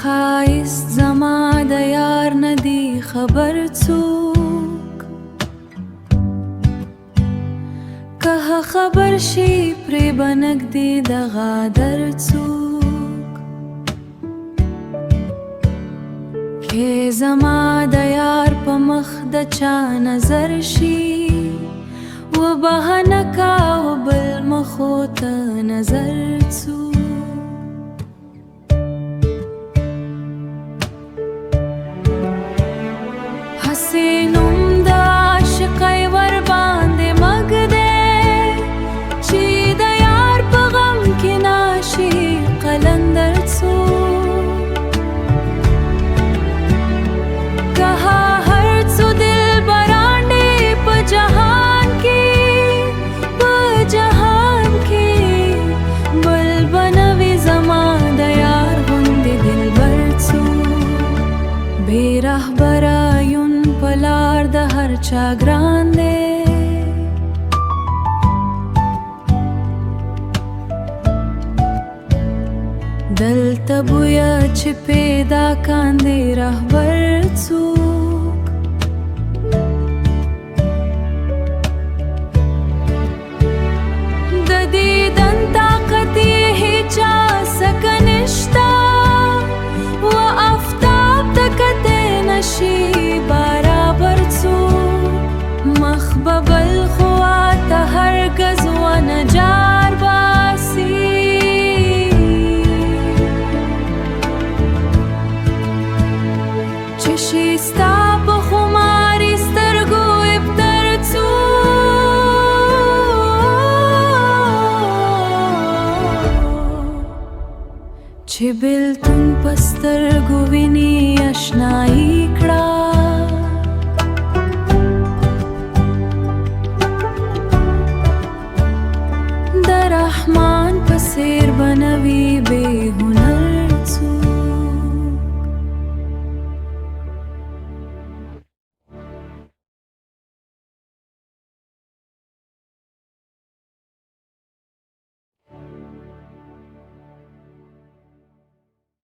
خایس زما د یار ندی خبر څوک که خبر شي پرې بنږدې د غادر څوک کې زما د یار په مخ د چا نظر شي و بهانه کا و بل مخو ته نظر څوک حسینم د عاشقۍ ور باندې مګ دی چې د یار په غم کې ناشي قلندر څوک که هر څو دلبران دې په جهان کې بل بنوي زما د یار غوندې دلبر څوک بې رهبره پلار د هر چا ګران دی دلته بویه چې پیدا کاندې رهبر څوک د دیدن طاقت یې هیچا سکه نشته و آفتاب ته کتی نشي بل خواته هرگز و نجار باسی چشی ستا په خماری سترګو ابتر څوک چې بلتون په سترګو ویني اشنایي کړه